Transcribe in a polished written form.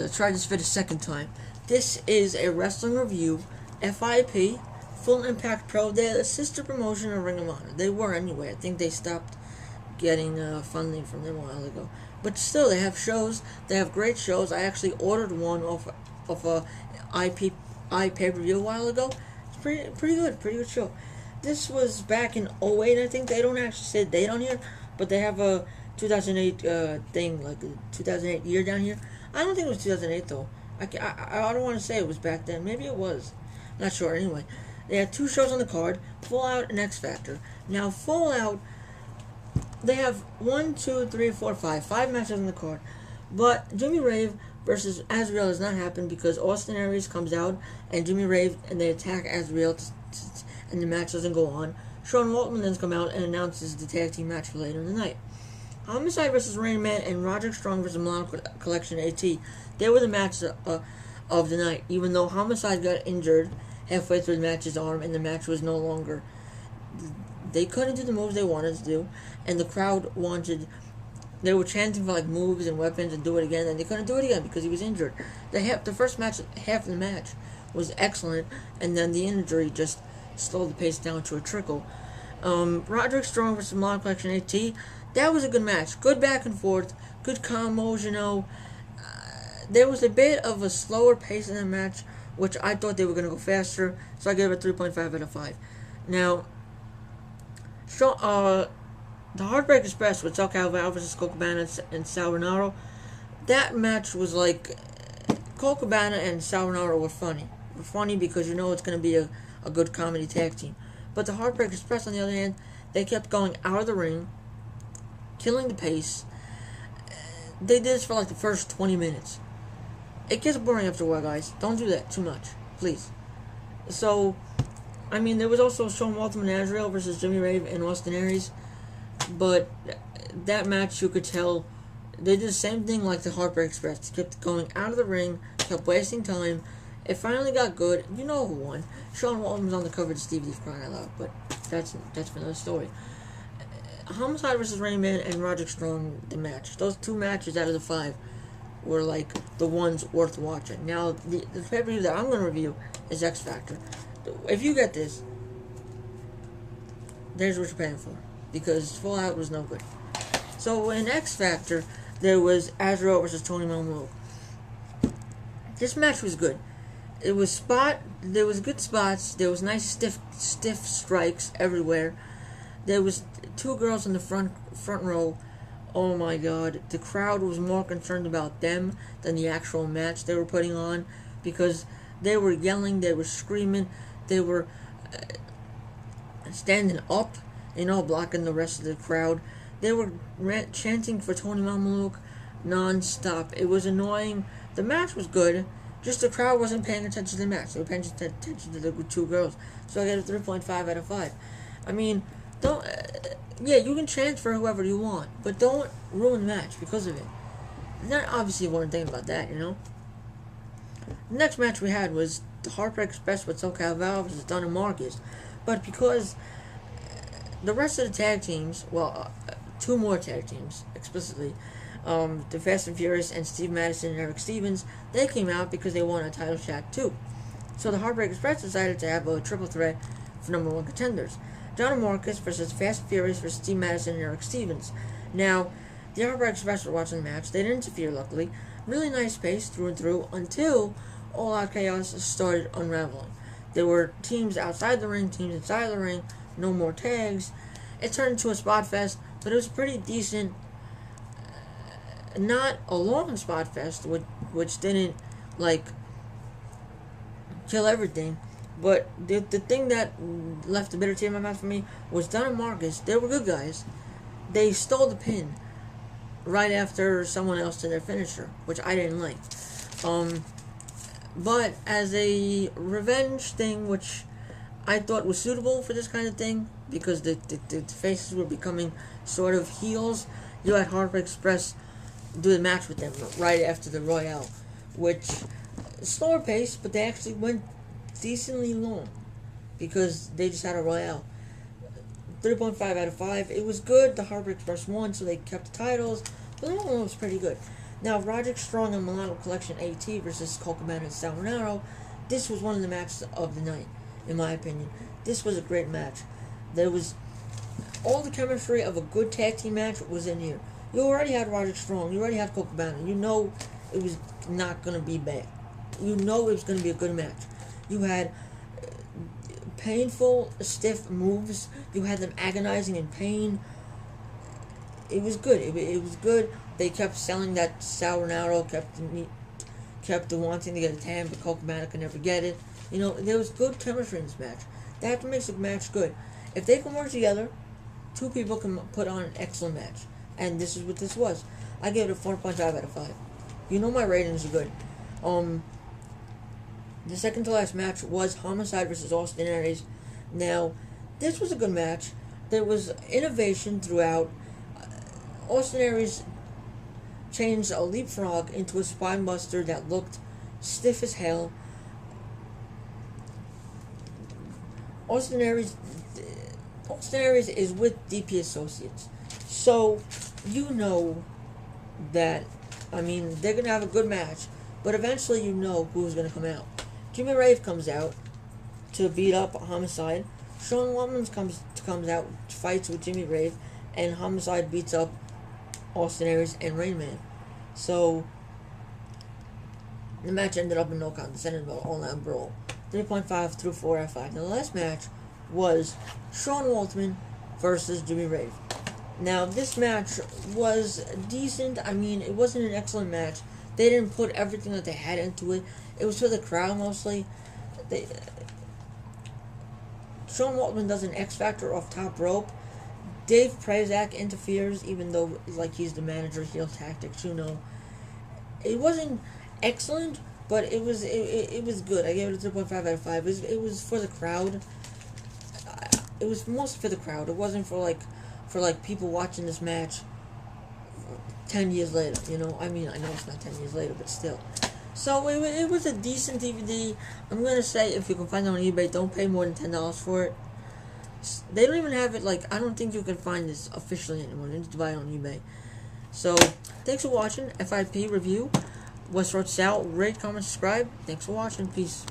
let's try this for the second time. This is a wrestling review, FIP, Full Impact Pro. They're a sister promotion of Ring of Honor. They were anyway. I think they stopped getting funding from them a while ago. But still, they have shows. They have great shows. I actually ordered one off a pay-per-view a while ago. It's pretty good show. This was back in 2008, I think. They don't actually say the date on here, but they have a 2008 thing, like a 2008 year down here. I don't think it was 2008 though. I don't want to say it was back then. Maybe it was. Not sure. Anyway, they had 2 shows on the card: Full Out and X Factor. Now, Full Out, they have 1, 2, 3, 4, 5 matches on the card, but Jimmy Rave versus Azrieal does not happen because Aries comes out and Jimmy Rave and they attack Azrieal, and the match doesn't go on. Waltman then comes out and announces the tag team match for later in the night. Homicide versus Rain Man and Roderick Strong versus Milano Collection AT. They were the match of the night, even though Homicide got injured halfway through the match's arm and the match was no longer. They couldn't do the moves they wanted to do, and the crowd wanted. They were chanting for like moves and weapons and do it again, and they couldn't do it again because he was injured. The first match, half of the match, was excellent, and then the injury just slowed the pace down to a trickle. Roderick Strong versus Milano Collection AT. That was a good match. Good back and forth. Good combos, you know. There was a bit of a slower pace in the match, which I thought they were going to go faster, so I gave it 3.5 out of 5. Now, the Heartbreak Express with Azrieal versus Cabana and Rinauro, that match was like, Cabana and Rinauro were funny. Funny because you know it's going to be a good comedy tag team. But the Heartbreak Express, on the other hand, they kept going out of the ring, killing the pace. They did this for like the first 20 minutes. It gets boring after a while, guys. Don't do that too much, please. So, I mean, there was also Waltman and Azrieal versus Jimmy Rave and Aries. But that match, you could tell, they did the same thing like the Heartbreak Express. They kept going out of the ring, kept wasting time. It finally got good. You know who won. Waltman was on the cover of Stevie Leaf crying out loud, but that's another story. Homicide versus Rain Man and Roderick Strong, the match. Those 2 matches out of the 5 were like the ones worth watching. Now, the pay-per-view that I'm going to review is X Factor. If you get this, there's what you're paying for, because Full Out was no good. So in X Factor, there was Azrieal versus Tony Mamaluke. This match was good. There was good spots. There was nice stiff strikes everywhere. There was 2 girls in the front row. Oh my God, the crowd was more concerned about them than the actual match they were putting on, because they were yelling, they were screaming, they were standing up, you know, blocking the rest of the crowd. They were chanting for Tony Mamaluke non-stop. It was annoying. The match was good, just the crowd wasn't paying attention to the match. They were paying attention to the 2 girls. So I gave it 3.5 out of 5. I mean, don't. Yeah, you can chant for whoever you want, but don't ruin the match because of it. Not obviously one thing about that, you know. The next match we had was the Heartbreak Express with Azrieal versus Dunn and Marcus, but because the rest of the tag teams, well, 2 more tag teams explicitly, the Fast and Furious and Steve Madison and Erick Stevens, they came out because they won a title shot too. So the Heartbreak Express decided to have a triple threat for #1 contenders. John and Marcus versus Fast and Furious versus Steve Madison and Erick Stevens. Now, the Heartbreak Express were watching the match. They didn't interfere, luckily. Really nice pace through and through until All Out Chaos started unraveling. There were teams outside the ring, teams inside the ring, no more tags. It turned into a spot fest, but it was pretty decent. Not a long spot fest, which didn't, like, kill everything. But the thing that left a bitter taste in my mouth for me was Dunn and Marcus. They were good guys. They stole the pin right after someone else did their finisher, which I didn't like. But as a revenge thing, which I thought was suitable for this kind of thing, because the faces were becoming sort of heels, you had Heartbreak Express do the match with them right after the Royale, which slower pace, but they actually went decently long because they just had a Royale. 3.5 out of 5. It was good. The Heartbreak Express won, so they kept the titles. But the whole was pretty good. Now, Roderick Strong and Milano Collection AT versus Colt, Cabana, and Rinauro. This was one of the matches of the night, in my opinion. This was a great match. There was all the chemistry of a good tag team match was in here. You already had Roderick Strong. You already had Colt, Cabana. You know it was not going to be bad. You know it was going to be a good match. You had painful, stiff moves. You had them agonizing in pain. It was good. It was good. They kept selling that Rinauro, kept wanting to get a tan, but Colt, Cabana could never get it. You know, there was good chemistry in this match. That makes a match good. If they can work together, two people can put on an excellent match. And this is what this was. I gave it a 4.5 out of 5. You know my ratings are good. The second to last match was Homocide versus Austin Aries. Now, this was a good match. There was innovation throughout. Austin Aries changed a leapfrog into a spine buster that looked stiff as hell. Austin Aries is with DP Associates. So, you know that, I mean, they're going to have a good match. But eventually you know who's going to come out. Jimmy Rave comes out to beat up Homicide. Sean Waltman comes out, fights with Jimmy Rave, and Homicide beats up Austin Aries and Rain Man. So the match ended up in no contest, ended up all-out brawl. 3.5 through 4 out of 5. Now the last match was Sean Waltman versus Jimmy Rave. Now this match was decent. I mean, it wasn't an excellent match. They didn't put everything that they had into it. It was for the crowd mostly. Sean Waltman does an X Factor off top rope. Dave Prazak interferes, even though like he's the manager, heel tactics, you know. It wasn't excellent, but it was good. I gave it a 3.5 out of 5. It was for the crowd. It was mostly for the crowd. It wasn't for people watching this match 10 years later, you know. I mean, I know it's not 10 years later, but still. So it was a decent DVD. I'm gonna say, if you can find it on eBay, don't pay more than $10 for it. They don't even have it, like, I don't think you can find this officially anymore. You need to buy it on eBay. So, thanks for watching. FIP review. WestRoadSal. Rate, comment, subscribe. Thanks for watching. Peace.